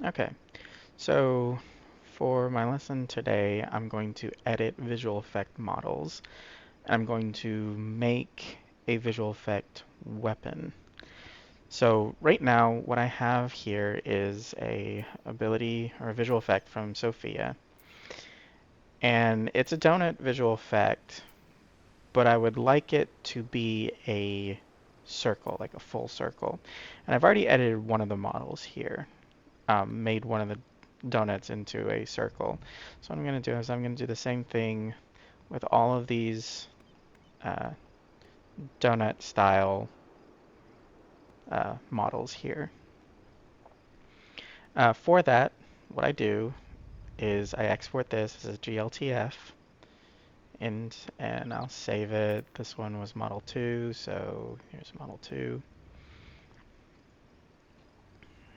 Okay, so for my lesson today, I'm going to edit visual effect models, and I'm going to make a visual effect weapon. So right now, what I have here is a ability or a visual effect from Sophia, and it's a donut visual effect, but I would like it to be a circle, like a full circle. And I've already edited one of the models here. Made one of the donuts into a circle. So what I'm going to do is I'm going to do the same thing with all of these uh, donut style models here. For that, what I do is I export this as a GLTF and I'll save it. This one was model 2, so here's model 2.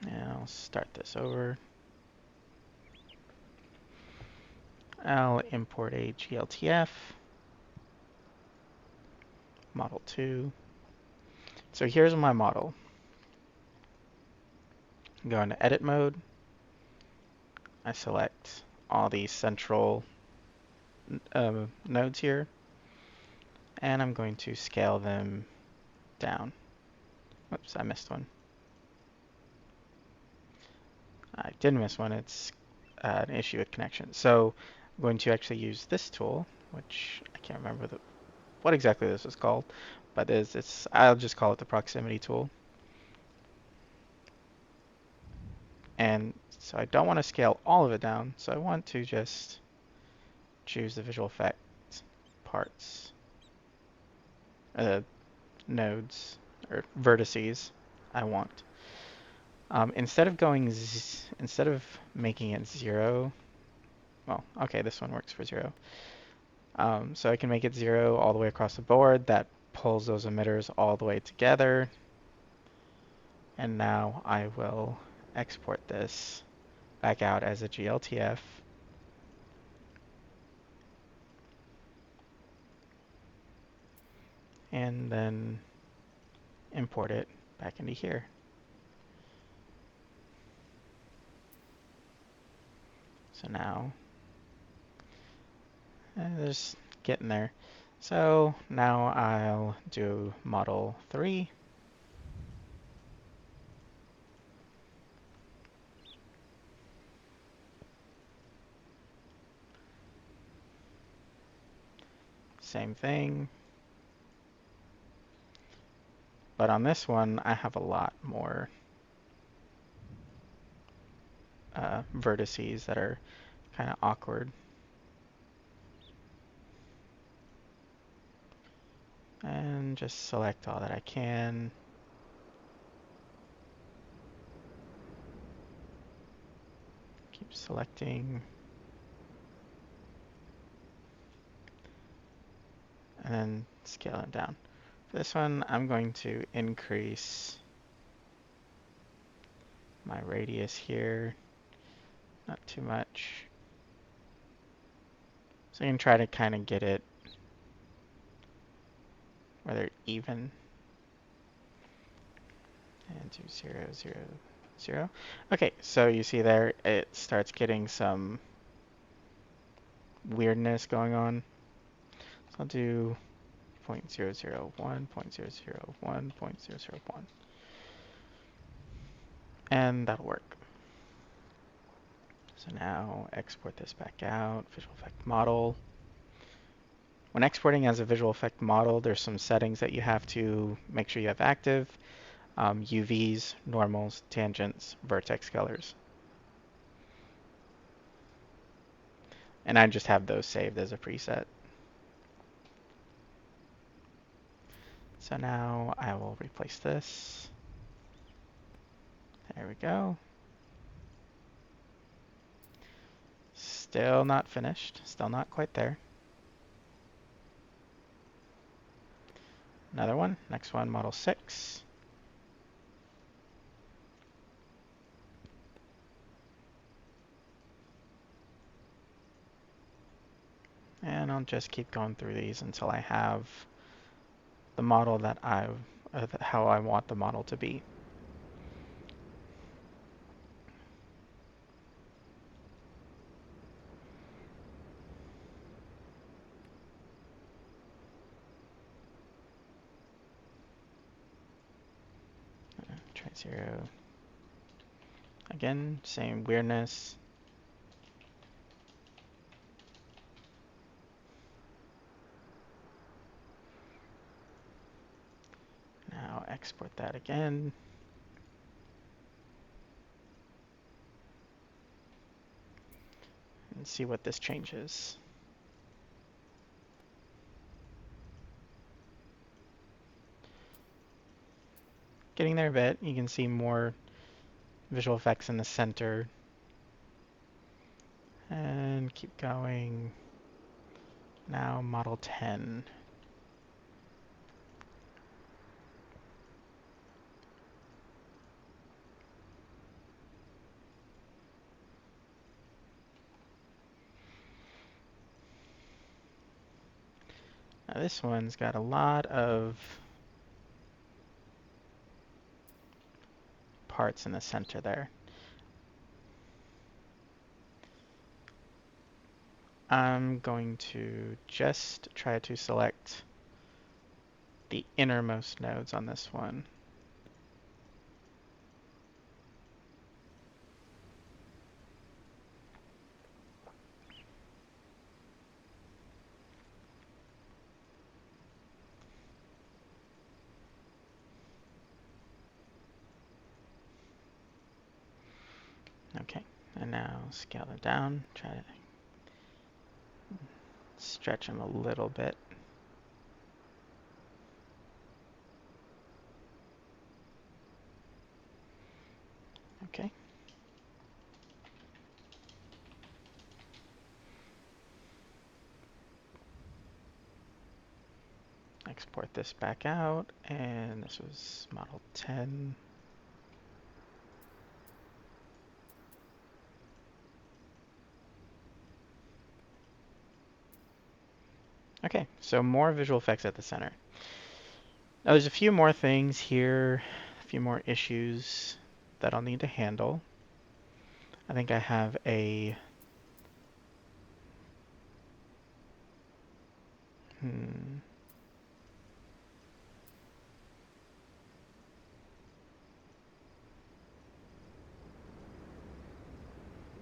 And I'll start this over. I'll import a GLTF, model 2. So here's my model. Go into edit mode. I select all these central nodes here, and I'm going to scale them down. Whoops, I missed one. I did miss one. It's an issue with connection. So I'm going to actually use this tool, which I can't remember what exactly this is called, but I'll just call it the proximity tool. And so I don't want to scale all of it down, so I want to just choose the visual effect parts, nodes, or vertices I want. Instead of making it 0, well, okay, this one works for 0. So I can make it 0 all the way across the board. That pulls those emitters all the way together. And now I will export this back out as a GLTF. And then import it back into here. So now, just getting there. So now I'll do model 3. Same thing. But on this one, I have a lot more vertices that are kind of awkward. And just select all that I can. Keep selecting. And then scale it down. For this one, I'm going to increase my radius here. Not too much. So you can try to kind of get it where they're even. And do 0, 0, 0. Okay, so you see there, it starts getting some weirdness going on. So I'll do 0.001, 0.001, 0.001. And that'll work. So now export this back out, visual effect model. When exporting as a visual effect model, there's some settings that you have to make sure you have active. UVs, normals, tangents, vertex colors. And I just have those saved as a preset. So now I will replace this. There we go. Still not finished, still not quite there. Another one, next one, model 6. And I'll just keep going through these until I have the model that how I want the model to be. 0. Again, same weirdness. Now export that again. And see what this changes. Getting there a bit. You can see more visual effects in the center. And keep going. Now model 10. Now this one's got a lot of parts in the center there. I'm going to just try to select the innermost nodes on this one. Okay, and now scale it down, try to stretch them a little bit. Okay. Export this back out, and this was model 10. Okay, so more visual effects at the center. Now there's a few more things here, a few more issues that I'll need to handle. I think I have a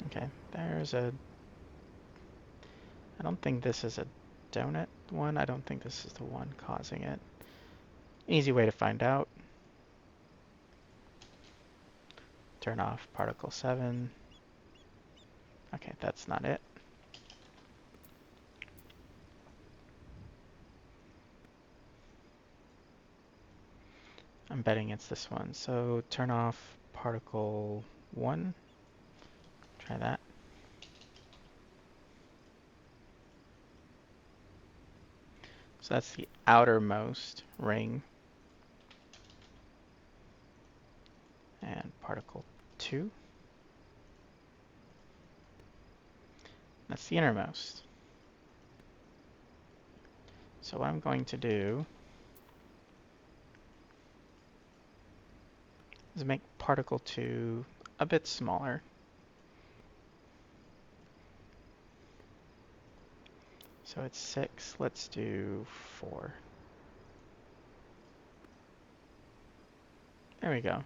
Okay, there's a... I don't think this is a donut one. I don't think this is the one causing it. Easy way to find out. Turn off particle 7. Okay, that's not it. I'm betting it's this one. So turn off particle 1. Try that. So that's the outermost ring. And particle 2. That's the innermost. So what I'm going to do is make particle 2 a bit smaller. So it's 6. Let's do 4. There we go.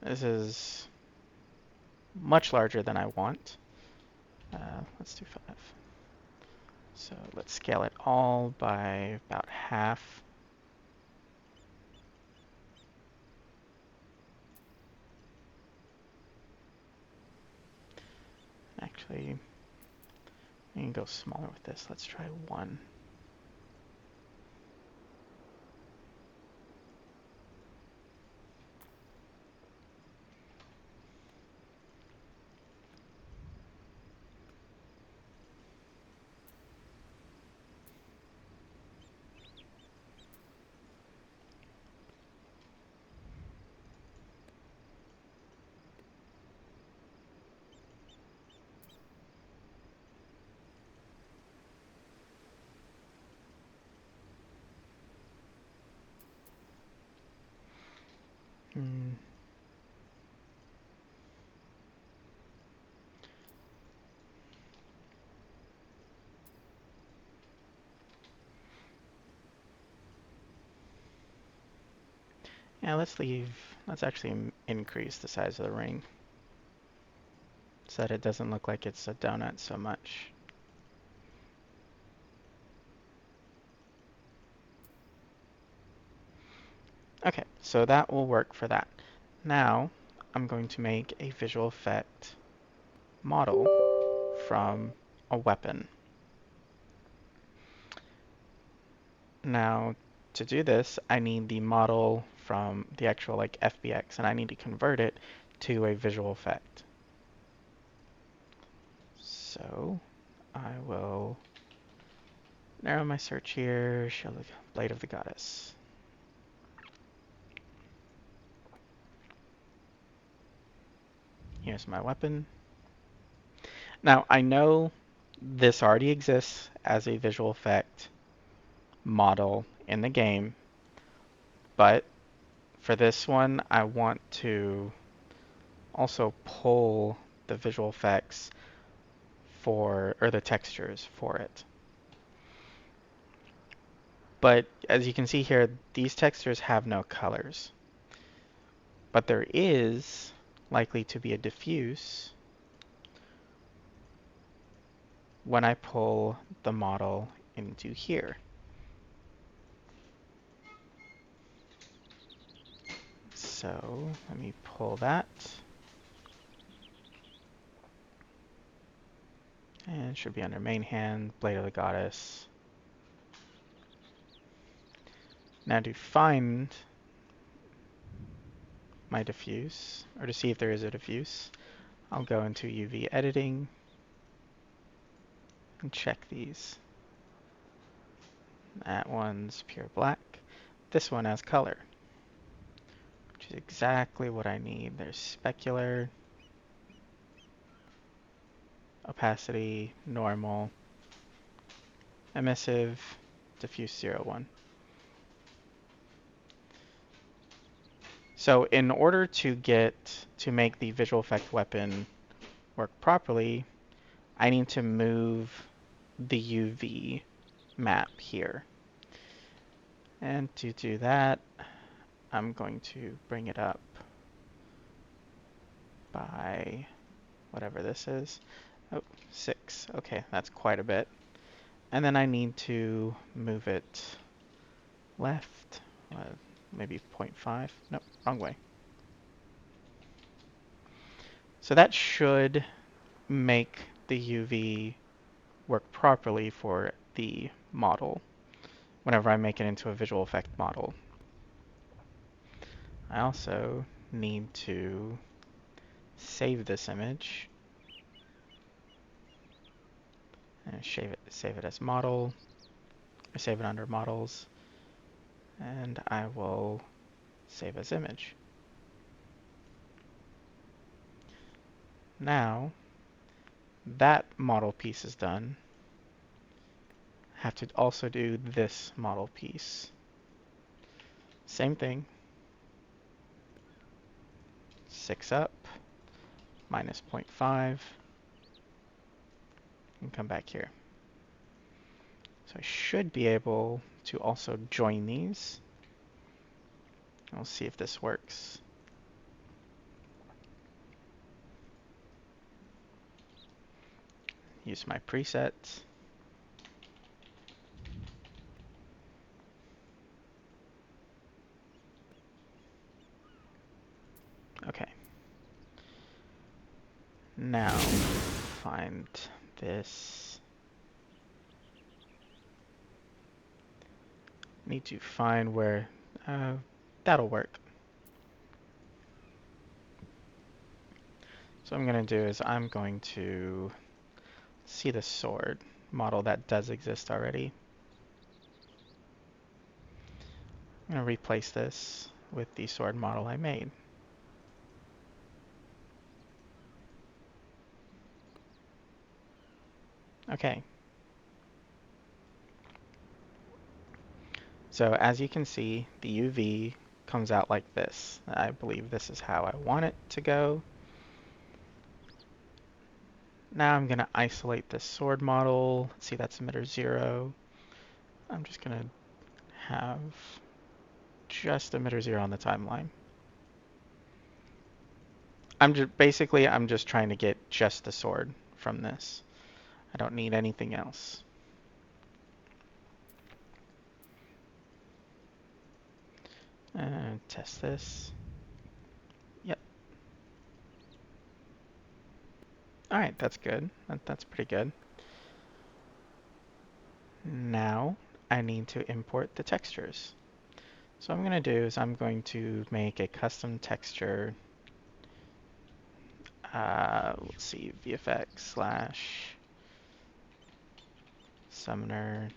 This is much larger than I want. Let's do 5. So let's scale it all by about half. Actually, we can go smaller with this. Let's try 1. Yeah, let's actually increase the size of the ring so that it doesn't look like it's a donut so much. Okay, so that will work for that. Now, I'm going to make a visual effect model from a weapon. Now, to do this, I need the model from the actual like FBX, and I need to convert it to a visual effect. So, I will narrow my search here, show the Blade of the Goddess. Here's my weapon. Now, I know this already exists as a visual effect model in the game, but for this one, I want to also pull the visual effects or the textures for it. But as you can see here, these textures have no colors. But there is likely to be a diffuse when I pull the model into here. So let me pull that. And it should be under main hand, Blade of the Goddess. Now to find my diffuse, or to see if there is a diffuse, I'll go into UV editing and check these. That one's pure black. This one has color, which is exactly what I need. There's specular, opacity, normal, emissive, diffuse 0, 1. So in order to make the visual effect weapon work properly, I need to move the UV map here. And to do that, I'm going to bring it up by whatever this is. Oh, 6. Okay, that's quite a bit. And then I need to move it left, maybe 0.5. Nope, wrong way. So that should make the UV work properly for the model whenever I make it into a visual effect model. I also need to save this image and save it as model, or save it under models, and I will save as image. Now that model piece is done, I have to also do this model piece. Same thing. 6 up, minus 0.5, and come back here. So I should be able to also join these. We'll see if this works. Use my presets. Okay. Now, find this. Need to find where that'll work. So what I'm going to do is I'm going to see the sword model that does exist already. I'm going to replace this with the sword model I made. Okay. So as you can see, the UV comes out like this. I believe this is how I want it to go. Now I'm going to isolate this sword model. Let's see, that's emitter 0. I'm just going to have just emitter 0 on the timeline. I'm just trying to get just the sword from this. I don't need anything else. Test this. Yep. All right, that's good. That's pretty good. Now I need to import the textures. So what I'm going to do is I'm going to make a custom texture. Let's see, VFX slash summoner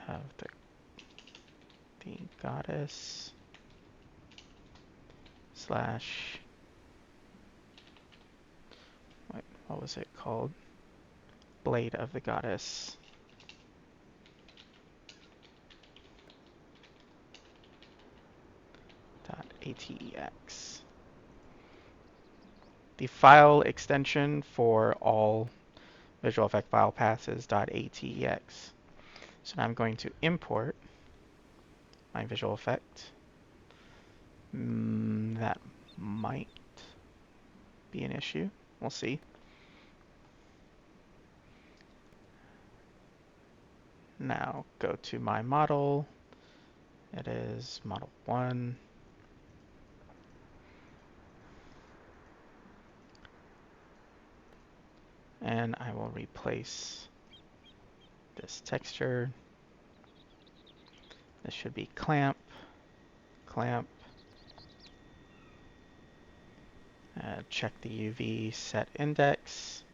of the goddess slash, wait, what was it called? Blade of the goddess. .atex. The file extension for all visual effect file paths is .atex. So now I'm going to import my visual effect. That might be an issue. We'll see. Now go to my model. It is model 1. And I will replace this texture. This should be clamp, clamp. Check the UV set index.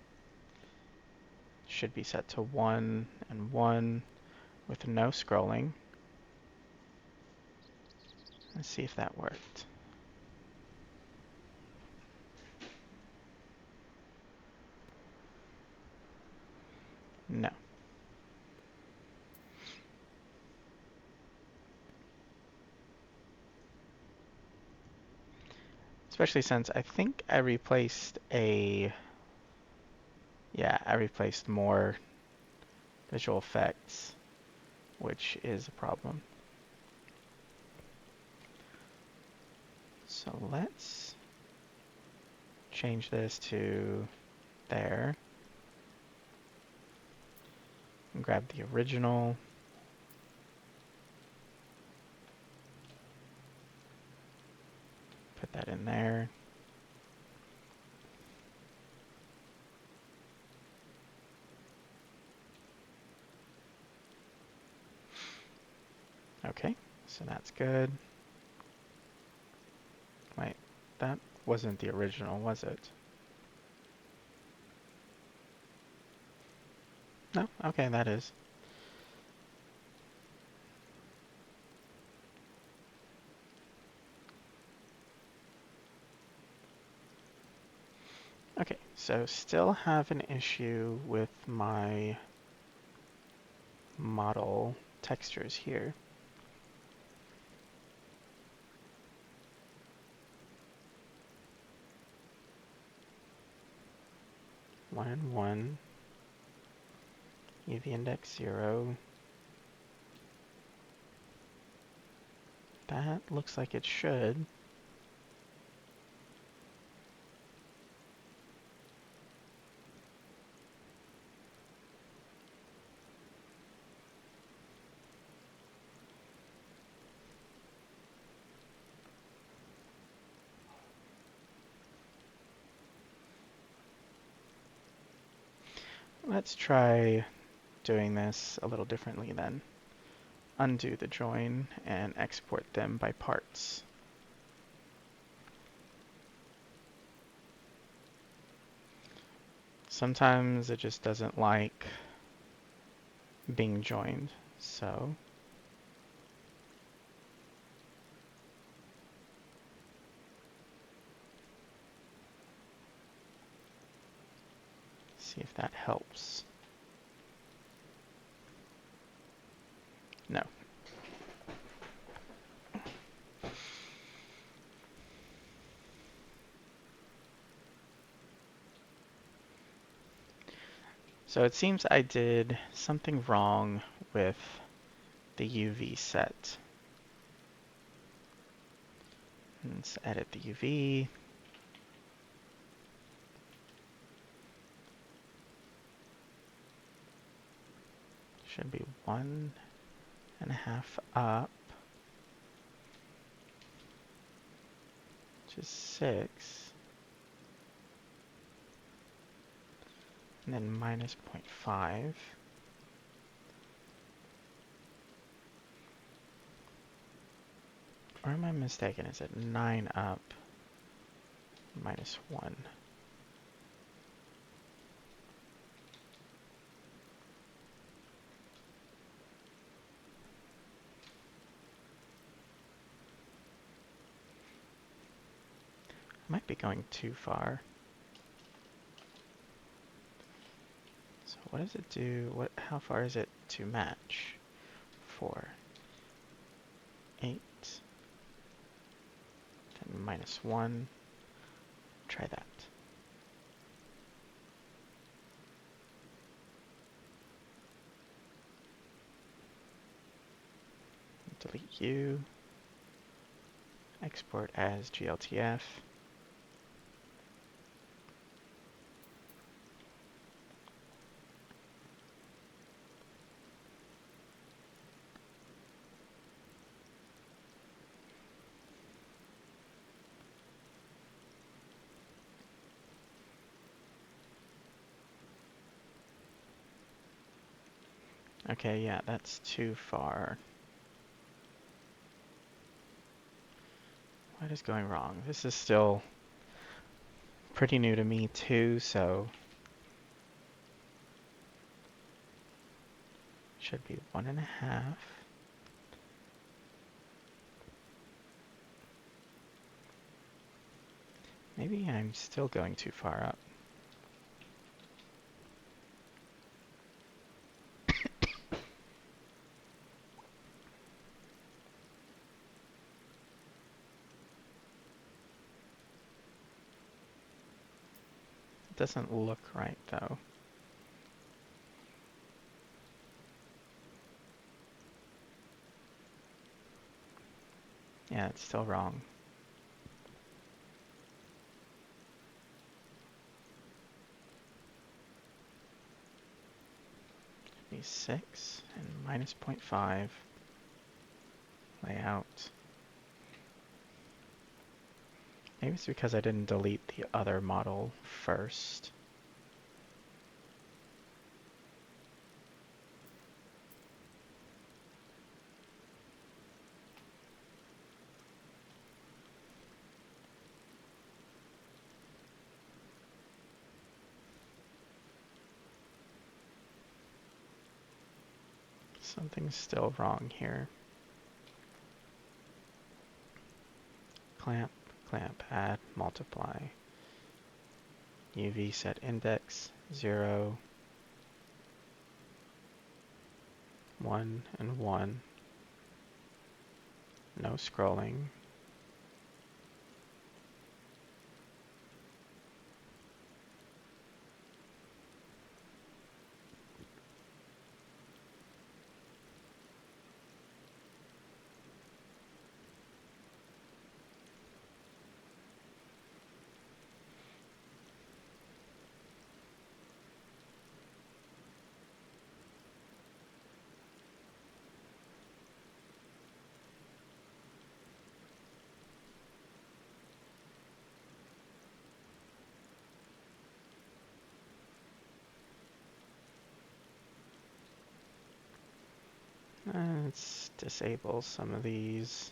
Should be set to 1 and 1 with no scrolling. Let's see if that worked. No. Especially since I think I replaced more visual effects, which is a problem. So let's change this to there. And grab the original. Put that in there. Okay, so that's good. Wait, that wasn't the original, was it? No? Okay, that is. Okay, so still have an issue with my model textures here. One and one. UV index 0. That looks like it should. Let's try doing this a little differently then. Undo the join and export them by parts. Sometimes it just doesn't like being joined, so see if that helps. No. So it seems I did something wrong with the UV set. Let's edit the UV. Should be 1.5 up, which is 6. And then minus 0.5. Or am I mistaken? Is it 9 up, minus 1? I might be going too far. So what does it do? How far is it to match? 4, 8, then minus 1. Try that. Delete U. Export as GLTF. Okay, yeah, that's too far. What is going wrong? This is still pretty new to me too, so should be 1.5. Maybe I'm still going too far up. It doesn't look right though. Yeah, it's still wrong. Be 6 and minus 0.5. Layout. Maybe it's because I didn't delete the other model first. Something's still wrong here. Clamp, clamp, add, multiply. UV set index 0, 1, and 1. No scrolling. Let's disable some of these.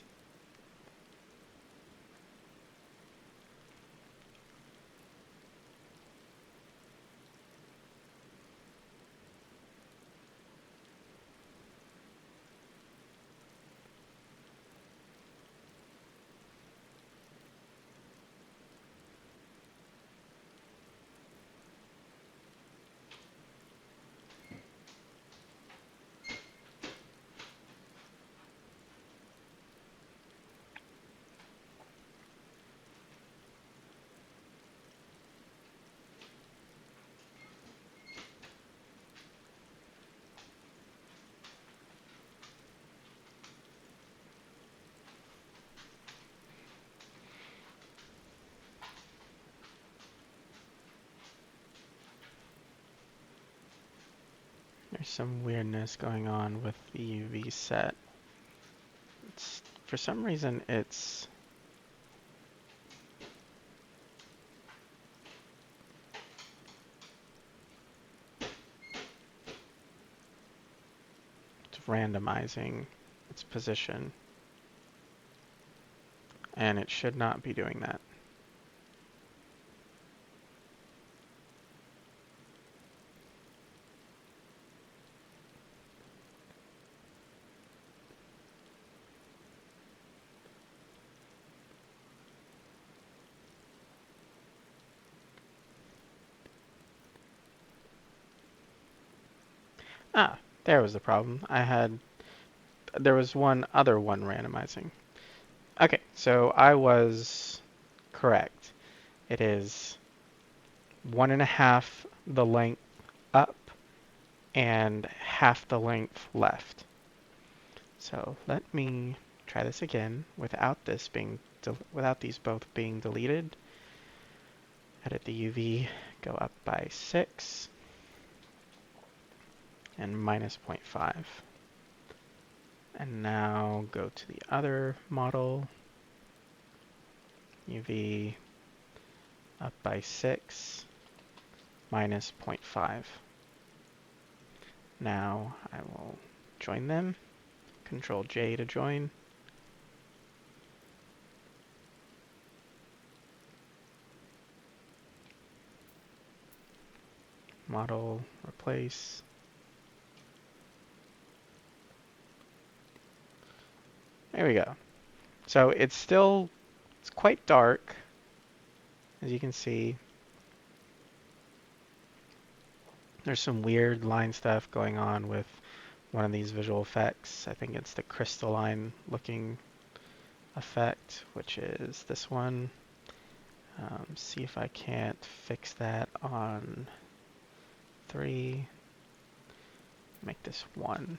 There's some weirdness going on with the UV set. For some reason it's randomizing its position, and it should not be doing that. Ah, there was the problem. There was one other one randomizing. Okay, so I was correct. It is 1.5 the length up and half the length left. So let me try this again without these both being deleted. Edit the UV, go up by 6 and minus 0.5. And now go to the other model, UV up by 6, minus 0.5. Now I will join them, Control J to join. Model, replace. There we go. So it's quite dark, as you can see. There's some weird line stuff going on with one of these visual effects. I think it's the crystalline looking effect, which is this one. See if I can't fix that on 3. Make this 1.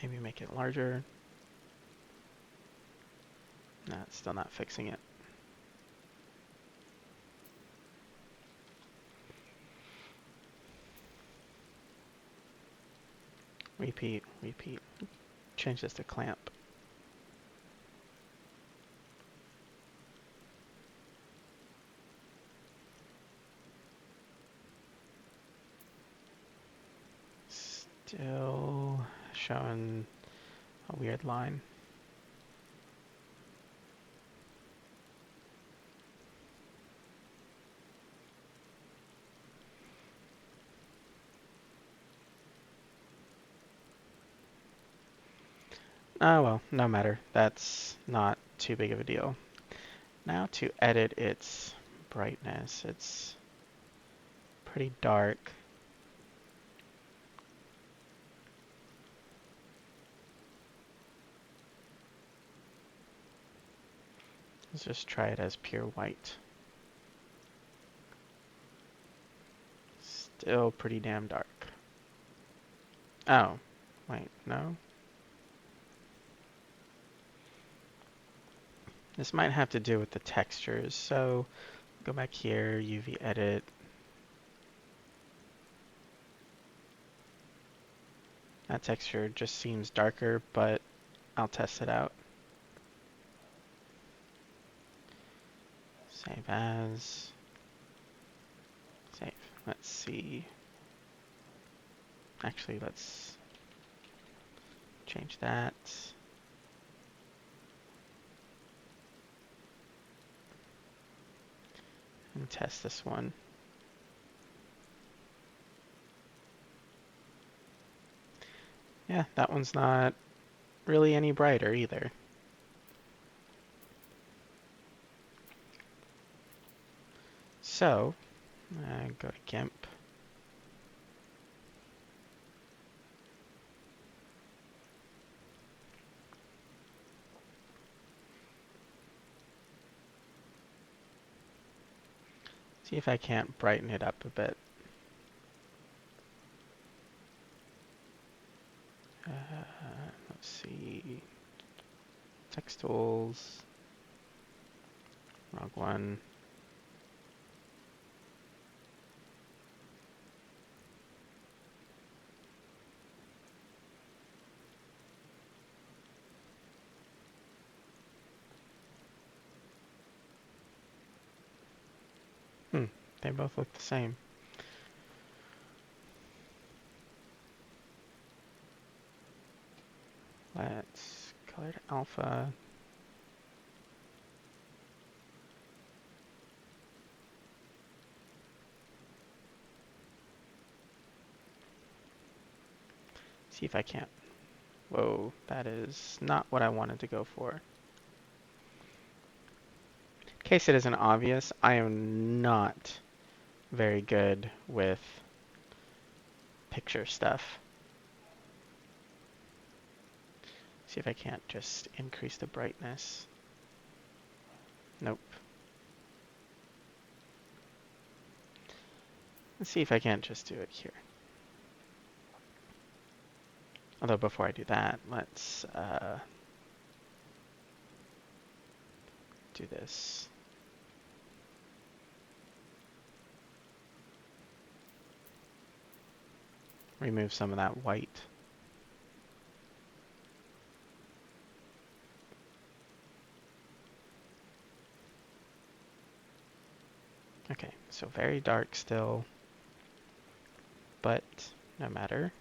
Maybe make it larger. Nah, it's still not fixing it. Repeat, repeat. Change this to clamp. Still showing a weird line. Oh well, no matter. That's not too big of a deal. Now to edit its brightness, it's pretty dark. Let's just try it as pure white. Still pretty damn dark. Oh, wait, no? This might have to do with the textures, so go back here, UV edit. That texture just seems darker, but I'll test it out. Save as. Save. Let's see. Actually, let's change that. And test this one. Yeah, that one's not really any brighter either. So, go to GIMP. See if I can't brighten it up a bit. Let's see. Text tools. Wrong one. They both look the same. Let's color to alpha. See if I can't. Whoa, that is not what I wanted to go for. In case it isn't obvious, I am not very good with picture stuff. See if I can't just increase the brightness. Nope. Let's see if I can't just do it here. Although before I do that, let's do this. Remove some of that white. Okay, so very dark still, but no matter.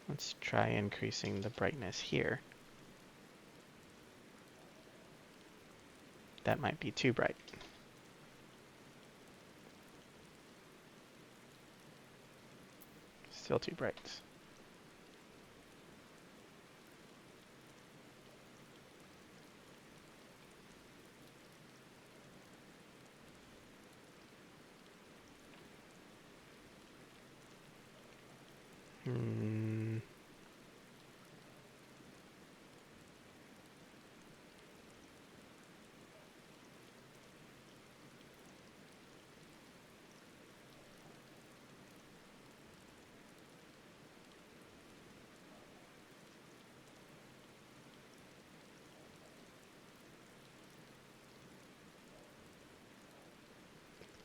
Let's try increasing the brightness here. That might be too bright. Still too bright.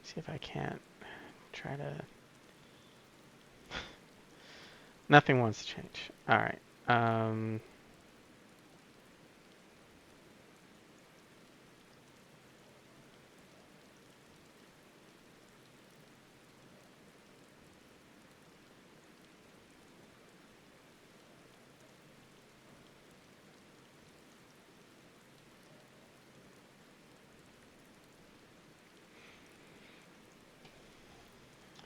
See if I can't try to... Nothing wants to change. Alright.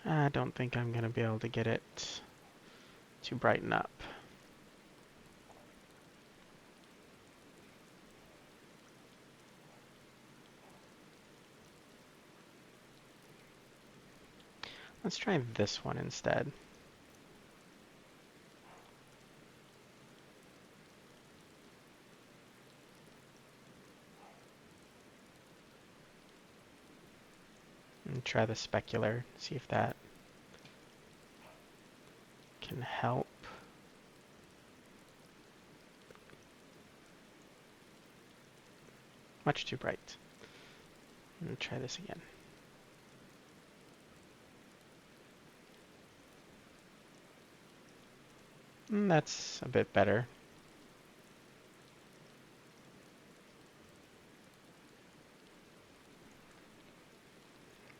I don't think I'm going to be able to get it to brighten up. Let's try this one instead. And try the specular, see if that can help. Much too bright. And try this again. And that's a bit better.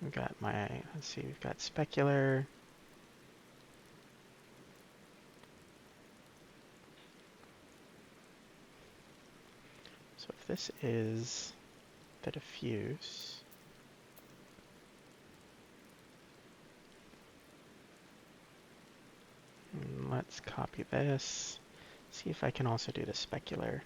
We've got let's see, we've got specular. So if this is the diffuse, let's copy this. See if I can also do the specular.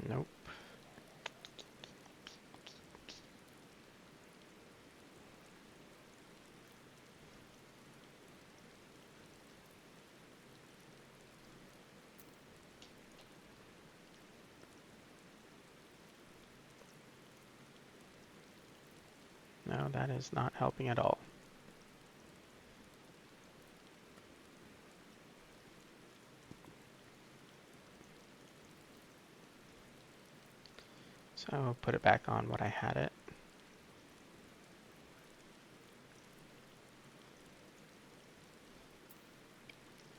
Nope. No, that is not helping at all. So put it back on what I had it.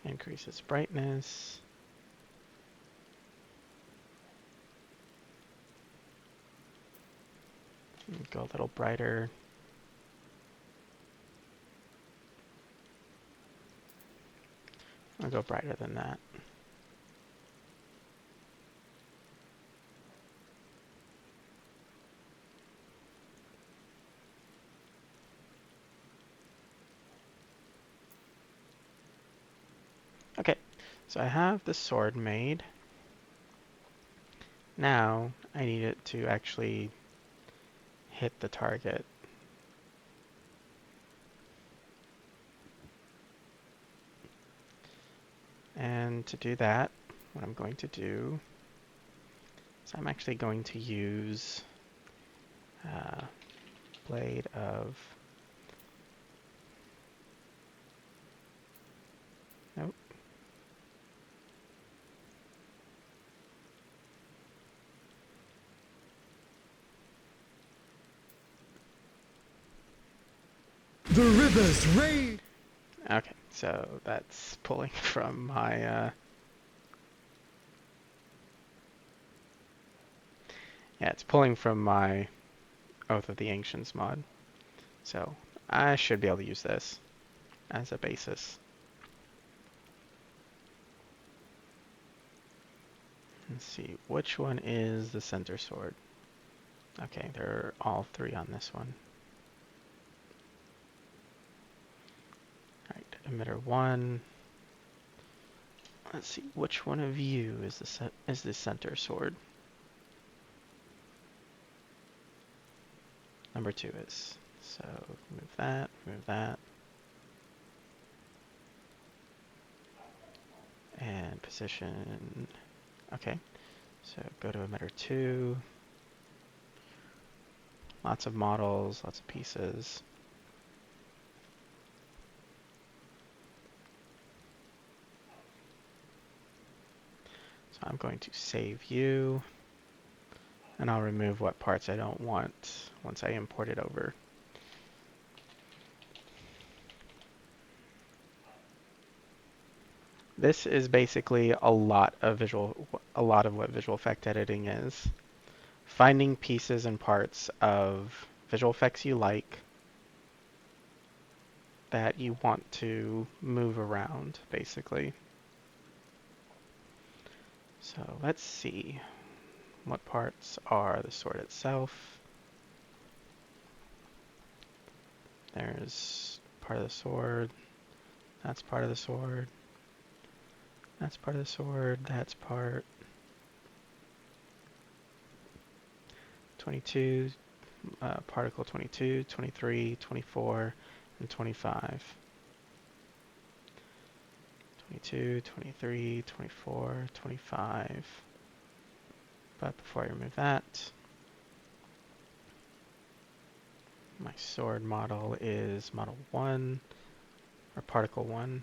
Increase its brightness. Go a little brighter. I'll go brighter than that. Okay, so I have the sword made. Now I need it to actually hit the target. And to do that, what I'm going to do is I'm actually going to use blade of, nope, The rivers rage. okay, so that's pulling from my, yeah, it's pulling from my Oath of the Ancients mod. So I should be able to use this as a basis. Let's see, which one is the center sword? Okay, they're all three on this one. Alright, emitter 1. Let's see, which one of you is the center sword? Number 2 is. So move that, move that. And position. Okay, so go to emitter 2. Lots of models, lots of pieces. So I'm going to save you. And I'll remove what parts I don't want once I import it over. This is basically a lot of what visual effect editing is. Finding pieces and parts of visual effects you like that you want to move around, basically. So let's see. What parts are the sword itself? There's part of the sword. That's part of the sword. That's part of the sword. That's part. 22, particle 22, 23, 24, and 25. 22, 23, 24, 25. But before I remove that, my sword model is model 1, or particle 1.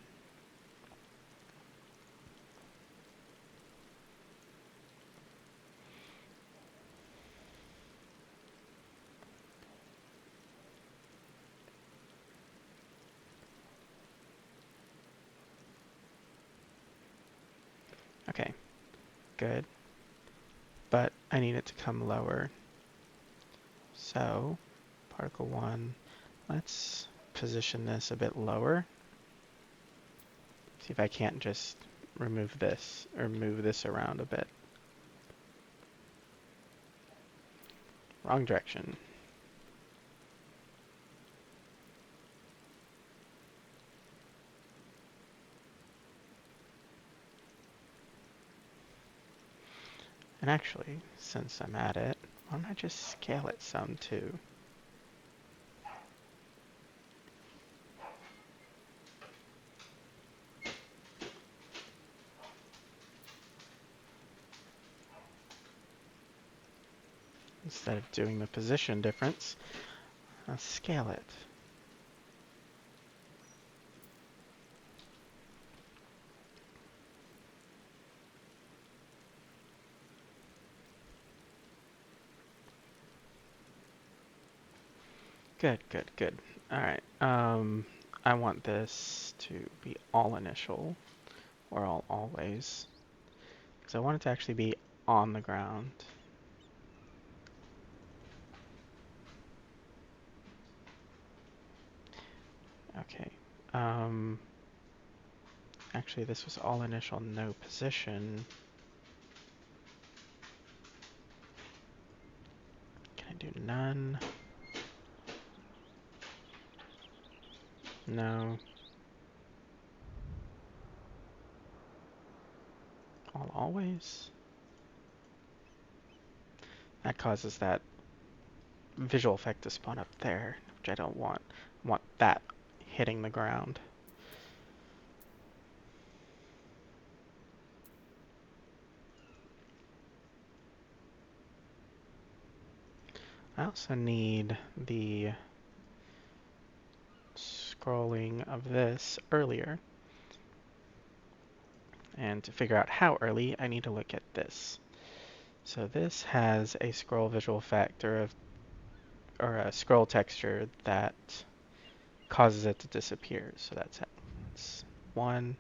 Okay, good. But I need it to come lower. So, particle 1, let's position this a bit lower. See if I can't just remove this, or move this around a bit. Wrong direction. And actually, since I'm at it, why don't I just scale it some too? Instead of doing the position difference, I'll scale it. Good, good, good. All right. I want this to be all initial or all always because I want it to actually be on the ground. Okay. Um, Actually, this was all initial, no position. Can I do none? No. All always? That causes that visual effect to spawn up there, which I don't want. I want that hitting the ground. I also need the scrolling of this earlier. And to figure out how early, I need to look at this. So this has a scroll visual effect or a scroll texture that causes it to disappear. So it's 1,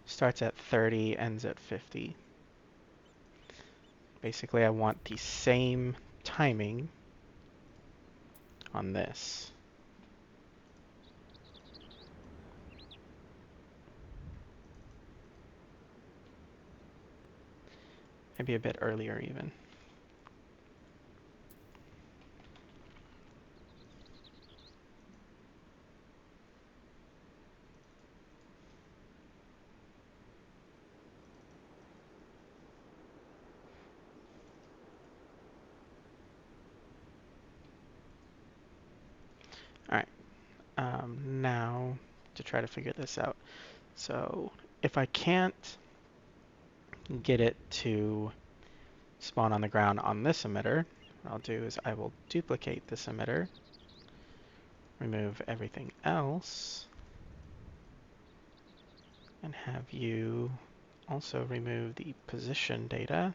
starts at 30, ends at 50. Basically, I want the same timing on this. Maybe a bit earlier even. Alright, now to try to figure this out. So if I can't get it to spawn on the ground on this emitter, what I'll do is I will duplicate this emitter, remove everything else, and have you also remove the position data.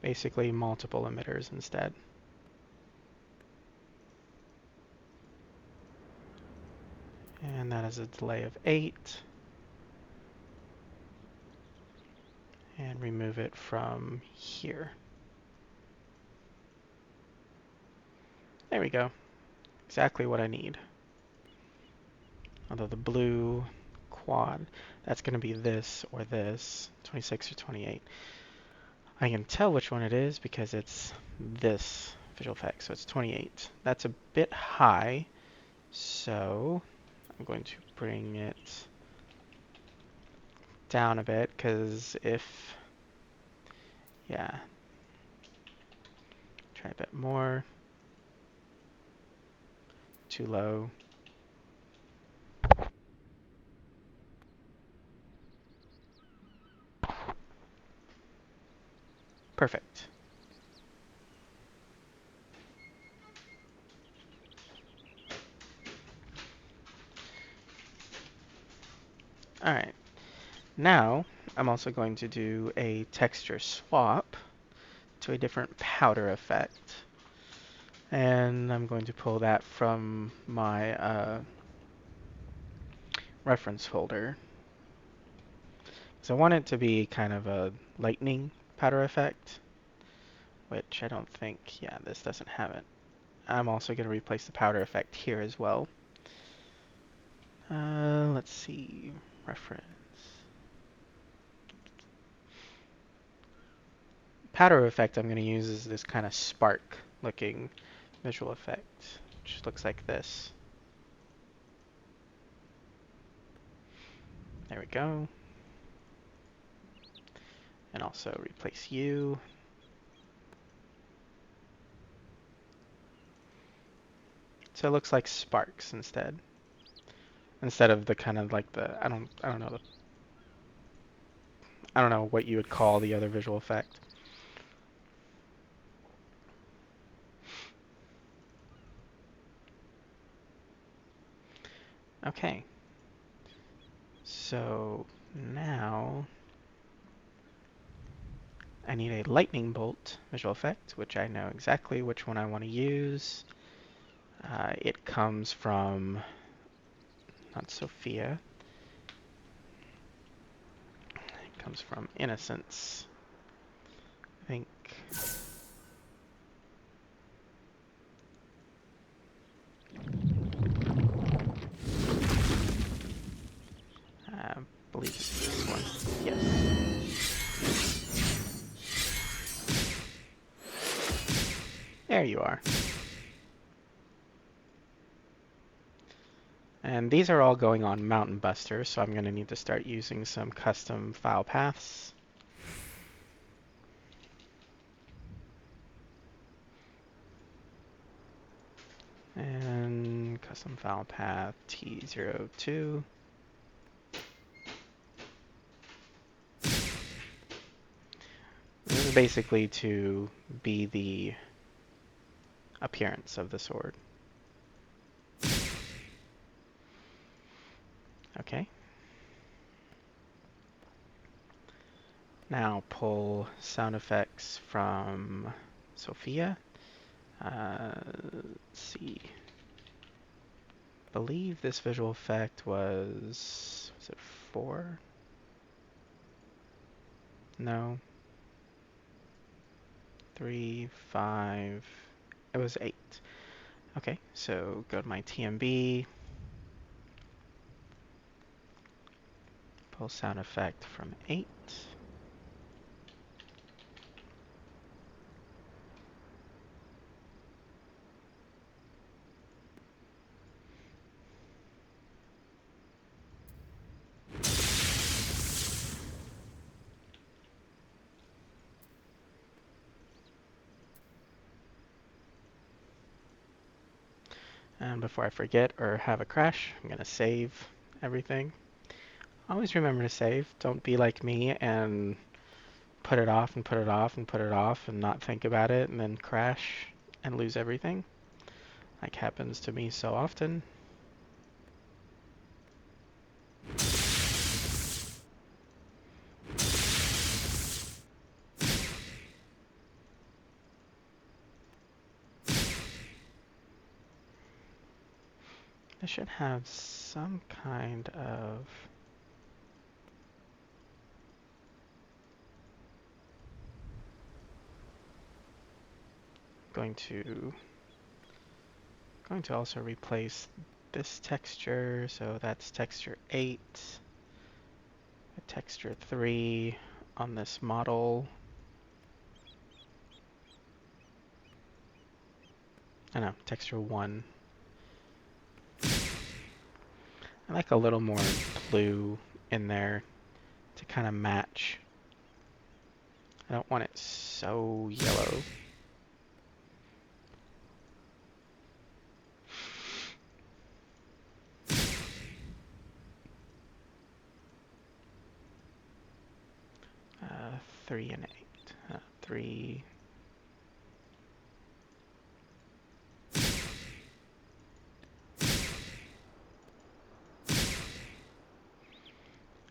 Basically multiple emitters instead. And that is a delay of 8. And remove it from here. There we go. Exactly what I need. Although the blue quad, that's going to be this or this, 26 or 28. I can tell which one it is because it's this visual effect, so it's 28. That's a bit high, so I'm going to bring it down a bit because yeah, try a bit more, too low. Perfect. Alright, now I'm also going to do a texture swap to a different powder effect. And I'm going to pull that from my reference folder. So I want it to be kind of a lightning powder effect, which I don't think, yeah, this doesn't have it. I'm also going to replace the powder effect here as well. Let's see, reference. Powder effect I'm going to use is this kind of spark looking visual effect, which looks like this. There we go. And also replace you. So it looks like sparks instead of the kind of like the I don't know what you would call the other visual effect. Okay. So now I need a lightning bolt visual effect, which I know exactly which one I want to use. It comes from, not Sophia, it comes from Innocence, I think. I believe it's this one. Yes. There you are. And these are all going on Mountain Buster, so I'm going to need to start using some custom file paths. And custom file path T02. This is basically to be the appearance of the sword. Okay. Now pull sound effects from Sophia. Let's see. I believe this visual effect was it 4? No. 3, 5. It was 8. Okay, so go to my TMB. Pull sound effect from 8. And before I forget or have a crash, I'm going to save everything. Always remember to save. Don't be like me and put it off and put it off and put it off and not think about it and then crash and lose everything. Like happens to me so often. I should have some kind of going to also replace this texture, so that's texture 8, texture 3 on this model. I know, texture 1. I like a little more blue in there to kind of match. I don't want it so yellow. Uh, 3 and 8. 3.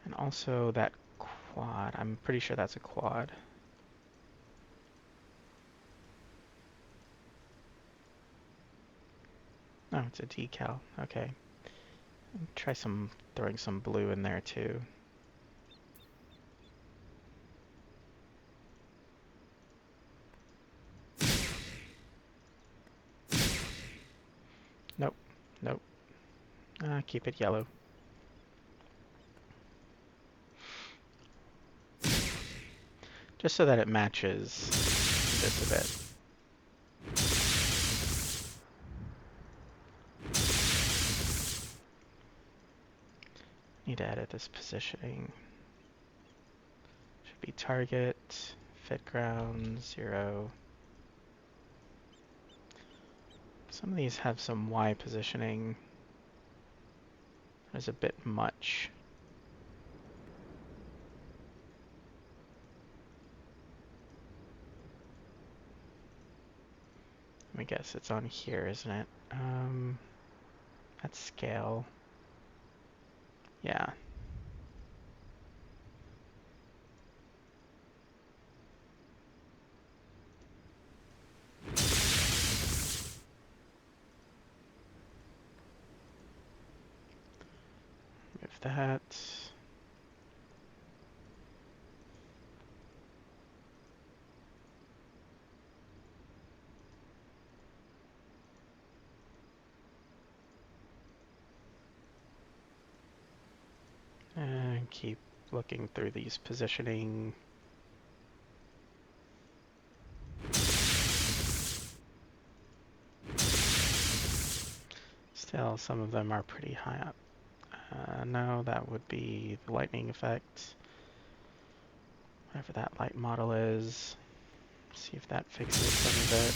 And also that quad. I'm pretty sure that's a quad. Oh, it's a decal. Okay. Try throwing some blue in there too. Nope. Nope. Keep it yellow. Just so that it matches this a bit. Need to edit this positioning. Should be target, fit ground, 0. Some of these have some Y positioning. There's a bit much. Let me guess, it's on here, isn't it? That's scale. Yeah. that. And keep looking through these positioning. Still, some of them are pretty high up. No, that would be the lightning effect. Whatever that light model is. See if that fixes some of it.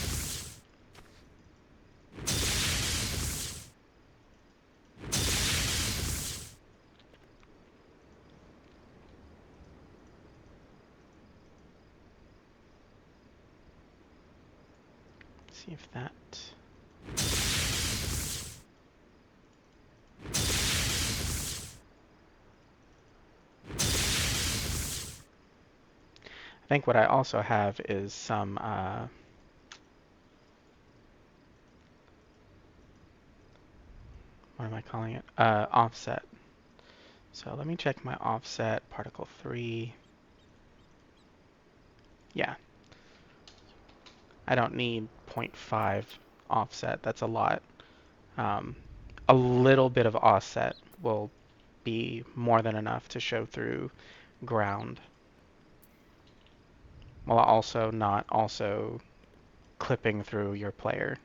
See if that... I think what I also have is some, what am I calling it? Offset. So let me check my offset, particle 3. Yeah, I don't need 0.5 offset, that's a lot. A little bit of offset will be more than enough to show through ground, while also not also clipping through your player.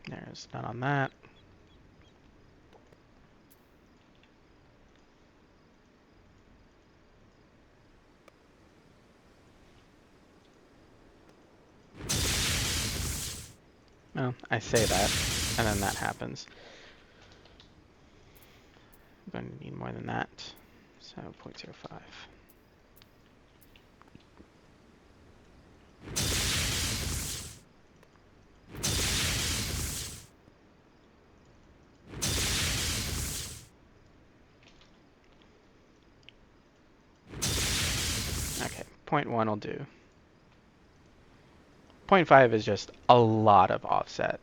There's none on that. Well, I say that, and then that happens. I'm going to need more than that. So 0.05. Okay, 0.1 will do. 0.5 is just a lot of offset.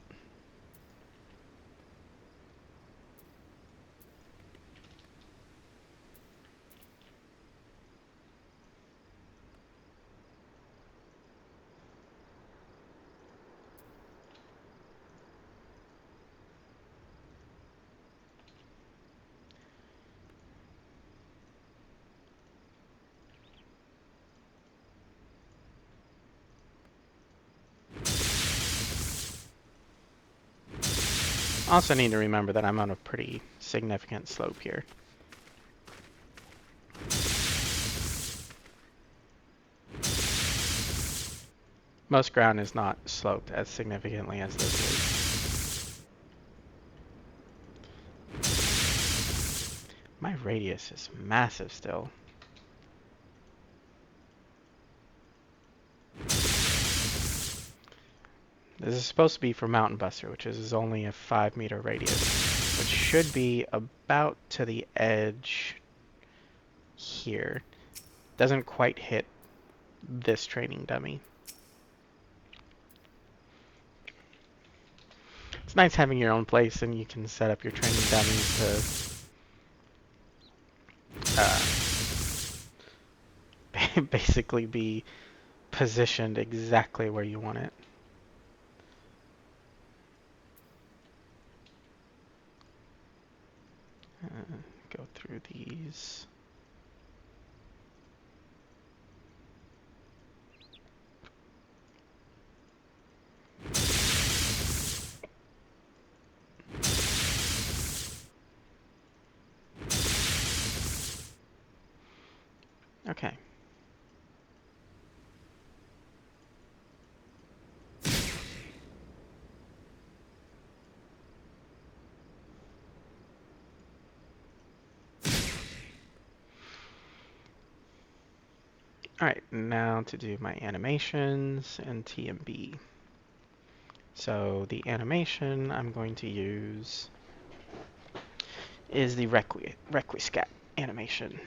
Also need to remember that I'm on a pretty significant slope here. Most ground is not sloped as significantly as this is. My radius is massive still. This is supposed to be for Mountain Buster, which is only a 5-meter radius, which should be about to the edge here. Doesn't quite hit this training dummy. It's nice having your own place and you can set up your training dummies to basically be positioned exactly where you want it. Go through these. Okay. Alright, now to do my animations and TMB. So the animation I'm going to use is the Requiscat animation.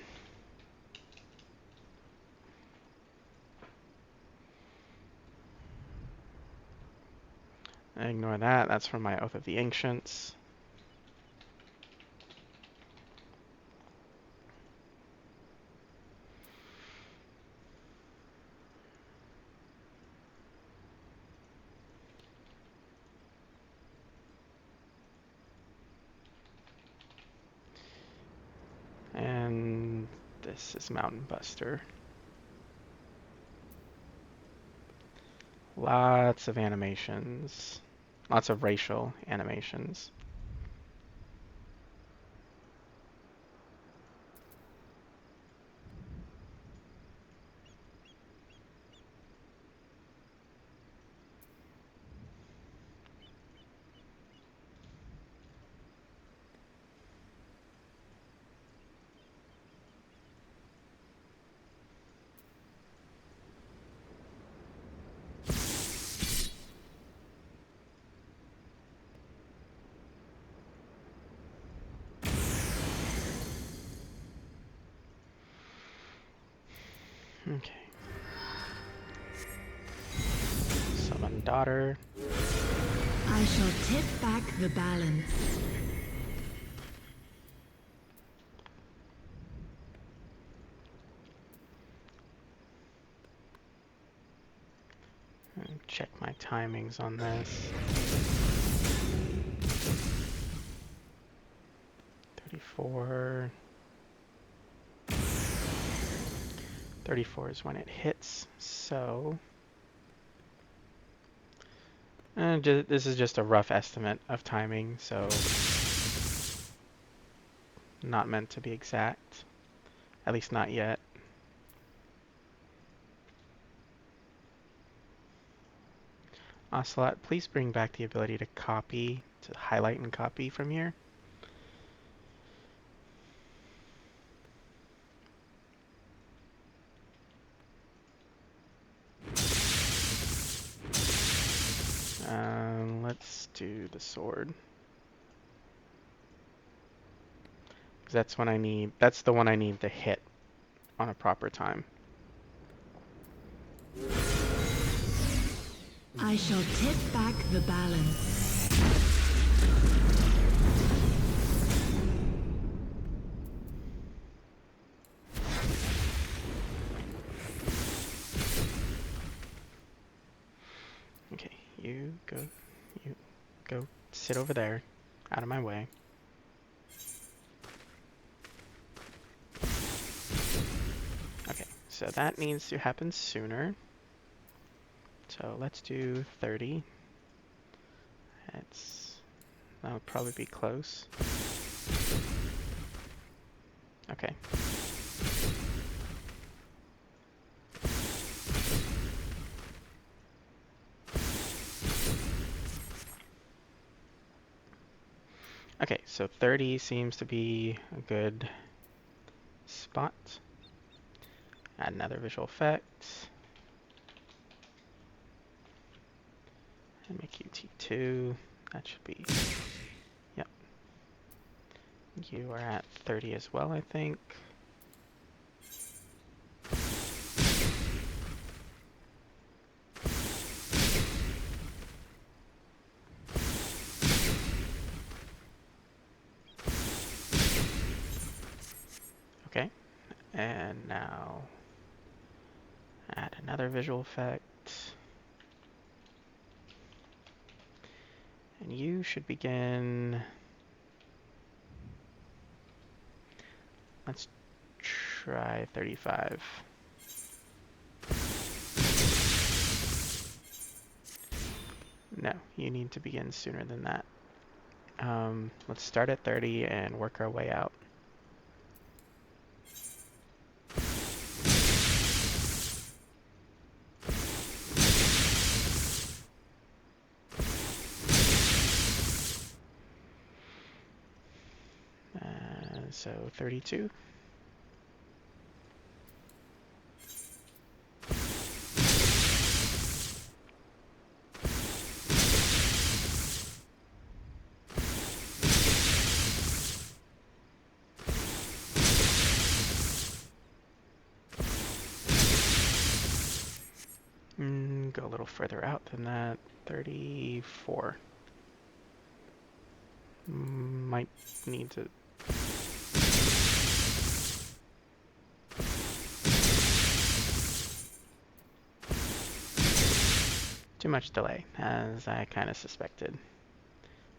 Ignore that, that's from my Oath of the Ancients. This is Mountain Buster. Lots of animations. Lots of racial animations. Okay. Summon daughter. I shall tip back the balance. Check my timings on this. 34. 34 is when it hits, so this is just a rough estimate of timing, so not meant to be exact, at least not yet. Ocelot, please bring back the ability to copy, to highlight and copy from here. Let's do the sword. Because that's when I need, that's the one I need to hit on a proper time. I shall tip back the balance. Okay, you go sit over there, out of my way. Okay, so that needs to happen sooner. So let's do 30. That'll probably be close. Okay. Okay, so 30 seems to be a good spot. Add another visual effect. And make you T2. That should be, yep. You are at 30 as well, I think. Okay, and now add another visual effect. And you should begin. Let's try 35. No, you need to begin sooner than that. Let's start at 30 and work our way out. So 32. Go a little further out than that. 34. Might need to. Too much delay, as I kind of suspected.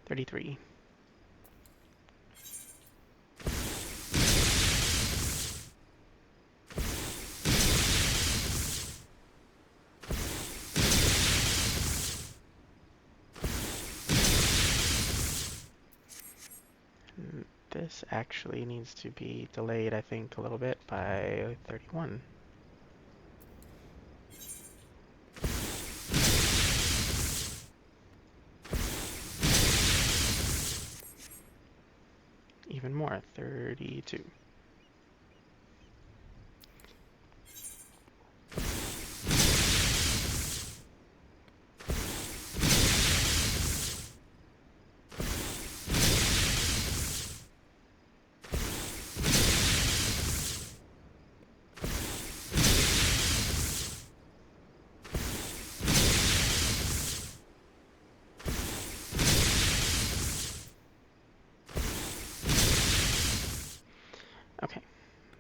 33. This actually needs to be delayed, I think, a little bit by 31. Even more, 32. Okay,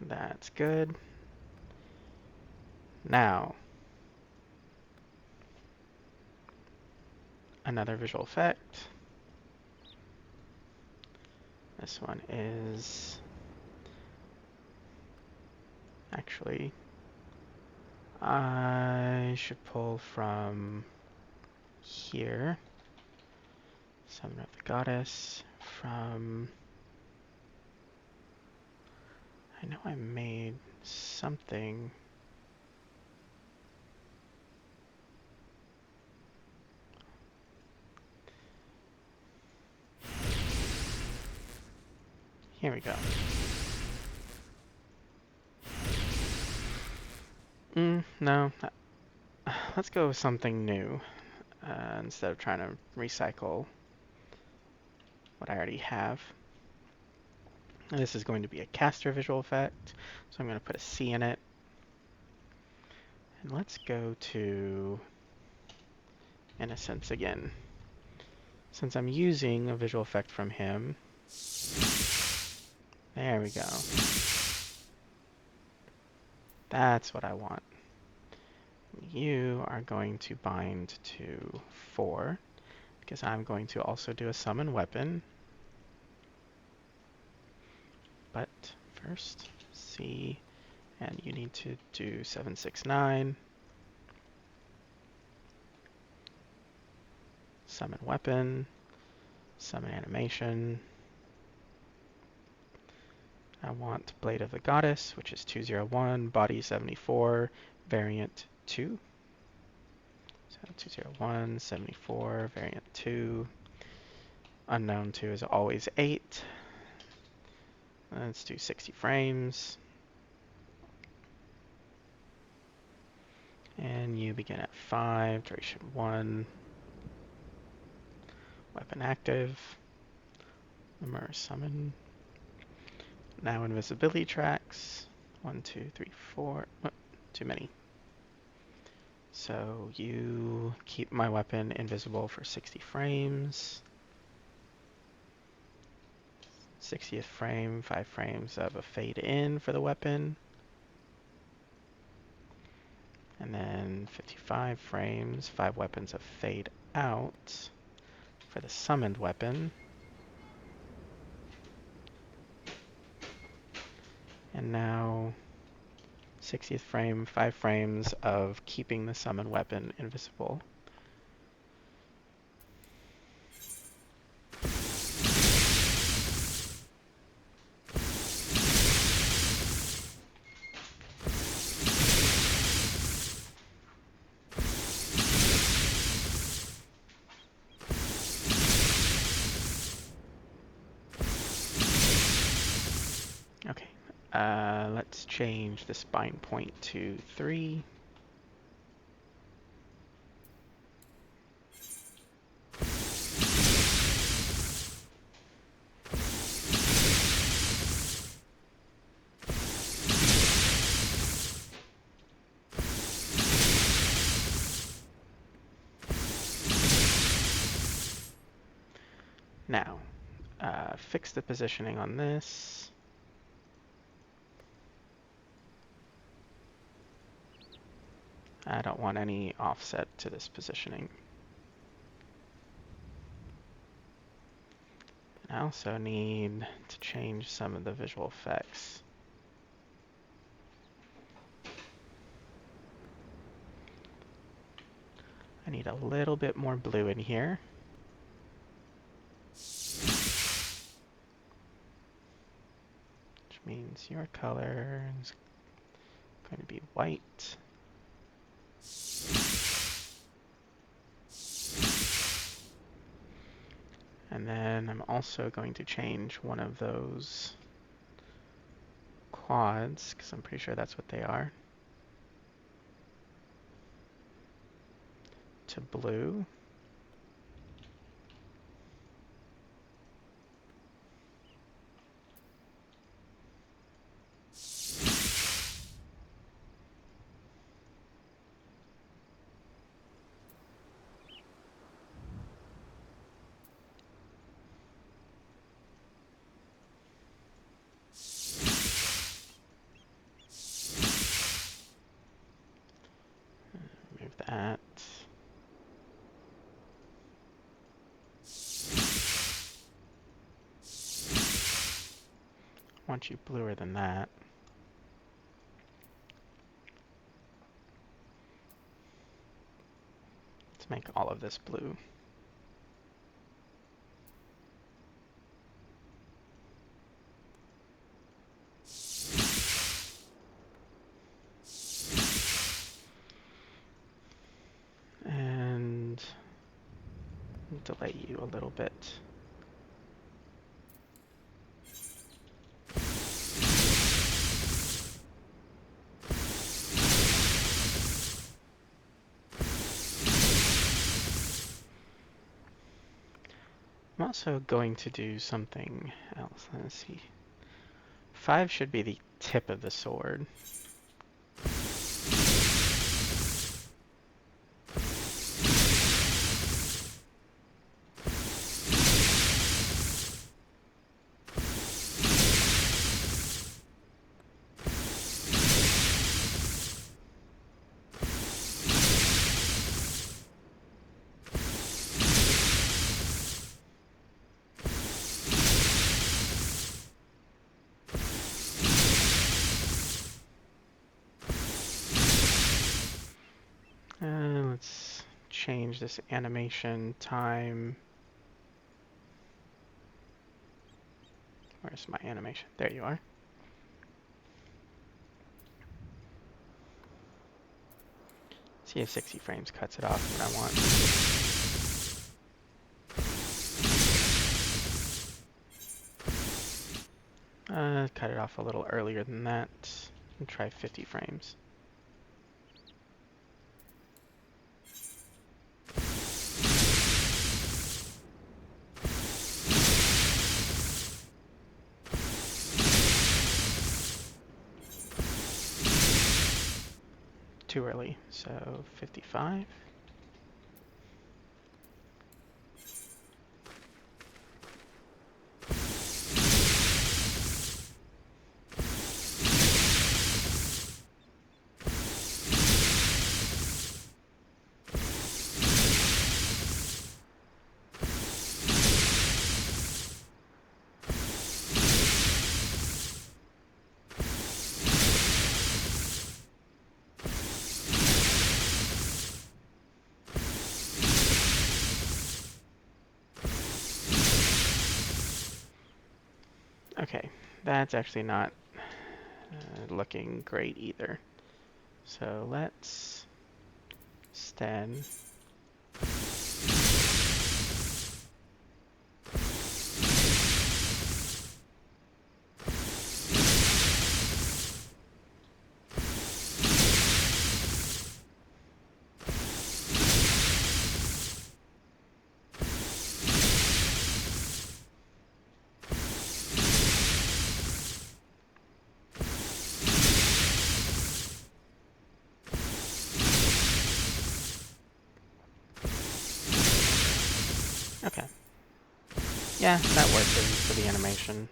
that's good. Now, another visual effect. This one is actually, I should pull from here. Summon of the Goddess from, I know I made something. Here we go. No. Let's go with something new instead of trying to recycle what I already have. And this is going to be a caster visual effect, so I'm going to put a C in it. And let's go to Innocence again. Since I'm using a visual effect from him, there we go. That's what I want. You are going to bind to 4, because I'm going to also do a summon weapon. But first, C, and you need to do 769. Summon weapon, summon animation. I want Blade of the Goddess, which is 201, body 74, variant 2. So 201, 74, variant 2. Unknown 2 is always 8. Let's do 60 frames. And you begin at 5, duration 1. Weapon active. Mirror summon. Now invisibility tracks. 1, 2, 3, 4. Oh, too many. So you keep my weapon invisible for 60 frames. 60th frame, 5 frames of a fade in for the weapon. And then 55 frames, 5 weapons of fade out for the summoned weapon. And now 60th frame, 5 frames of keeping the summoned weapon invisible. Okay, let's change the spine point to 3. Now, fix the positioning on this. I don't want any offset to this positioning. I also need to change some of the visual effects. I need a little bit more blue in here. means your color is going to be white. And then I'm also going to change one of those quads, because I'm pretty sure that's what they are, to blue. Move that. I want you bluer than that. Let's make all of this blue. And delay you a little bit. I'm also going to do something else. Let's see. 5 should be the tip of the sword. Let's change this animation time. Where's my animation? There you are. See if 60 frames cuts it off what I want. Cut it off a little earlier than that. And try 50 frames. Too early, so 55. Okay, that's actually not looking great either. So let's instead okay. Yeah, that worked for the animation.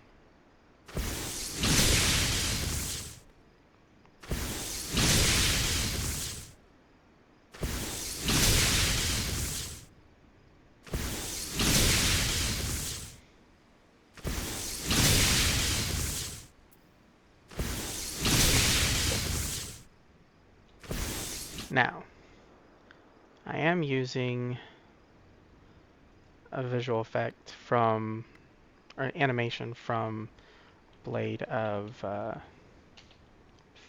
Now, I am using a visual effect from, or an animation from Blade of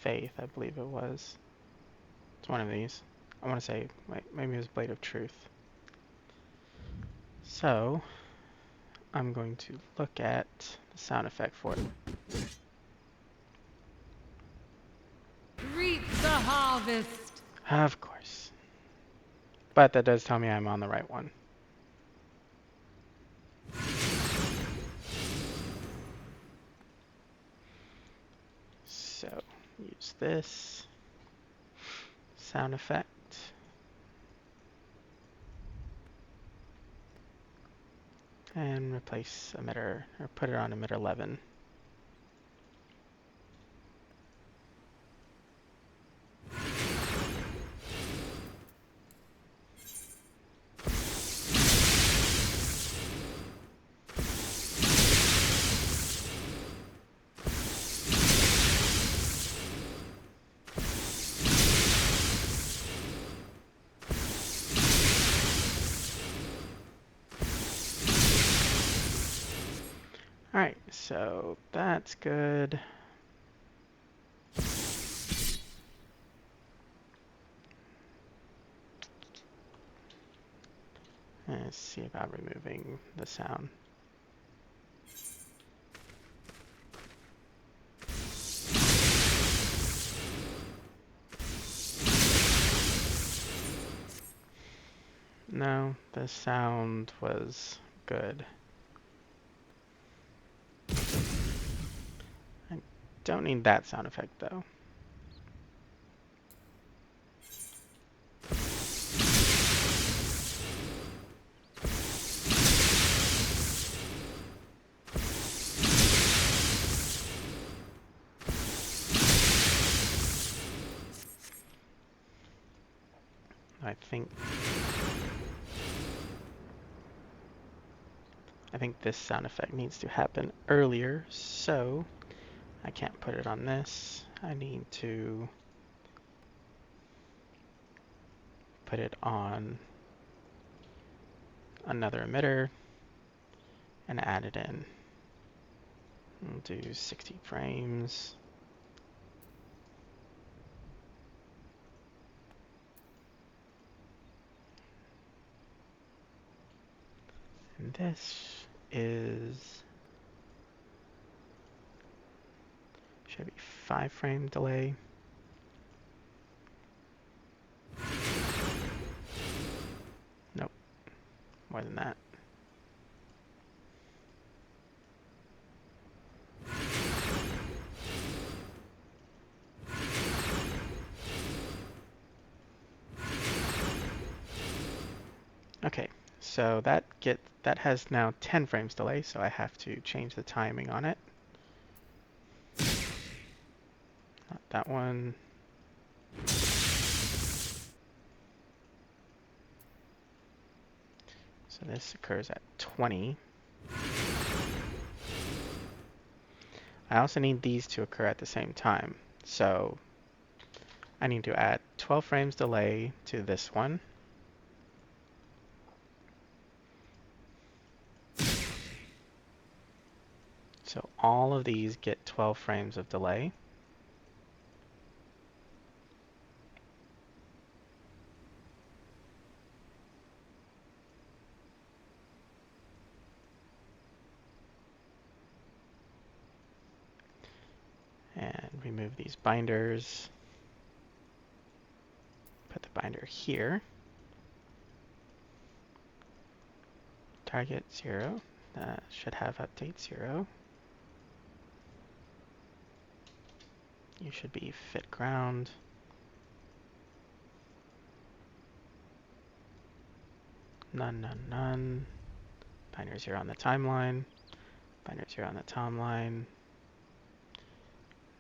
Faith, I believe it was. It's one of these. I want to say, wait, maybe it was Blade of Truth. So, I'm going to look at the sound effect for it. Reap the harvest. Of course. But that does tell me I'm on the right one. So, use this sound effect. And replace emitter, or put it on emitter 11. Alright, so that's good. Let's see about removing the sound. No, the sound was good. I don't need that sound effect though. I think this sound effect needs to happen earlier, so I can't put it on this. I need to put it on another emitter and add it in. We'll do 60 frames. And this should be 5-frame delay. Nope, more than that. Okay, so that has now 10 frames delay, so I have to change the timing on it. Not that one. So this occurs at 20. I also need these to occur at the same time. So I need to add 12 frames delay to this one. So all of these get 12 frames of delay. And remove these binders. Put the binder here. Target 0. Should have update 0. You should be fit ground. None, none, none. Binder 0 on the timeline. Binder 0 on the timeline.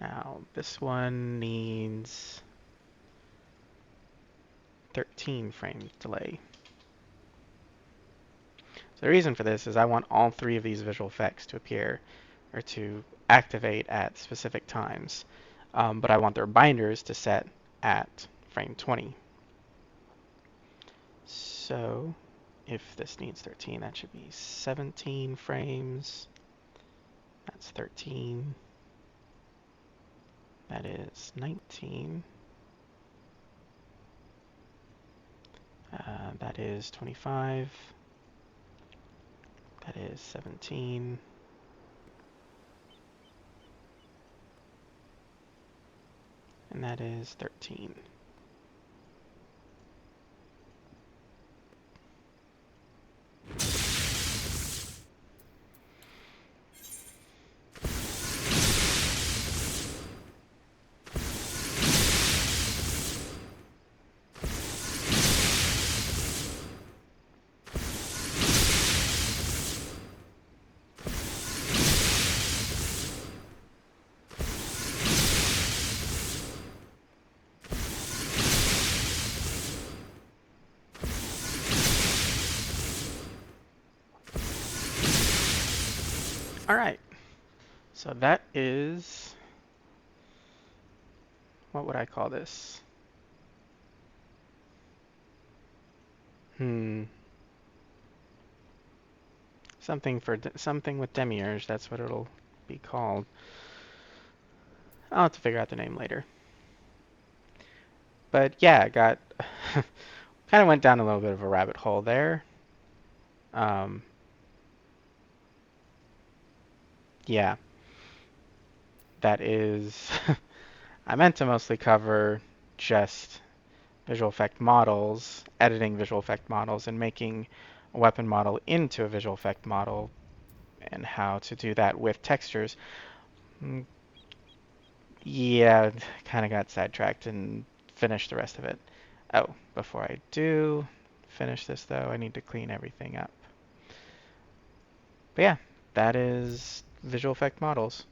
Now this one needs 13 frame delay. So the reason for this is I want all 3 of these visual effects to appear or to activate at specific times, but I want their binders to set at frame 20. So if this needs 13, that should be 17 frames. That's 13. That is 19. That is 25. That is 17. And that is 13. All right. So that is, what would I call this? Something with demiurge. That's what it'll be called. I'll have to figure out the name later. But yeah, I got kind of went down a little bit of a rabbit hole there. Um, yeah, that is. I meant to mostly cover just visual effect models, editing visual effect models, and making a weapon model into a visual effect model, and how to do that with textures. Mm, Yeah, kind of got sidetracked and finished the rest of it. Oh, before I do finish this though, I need to clean everything up. But yeah, that is visual effect models.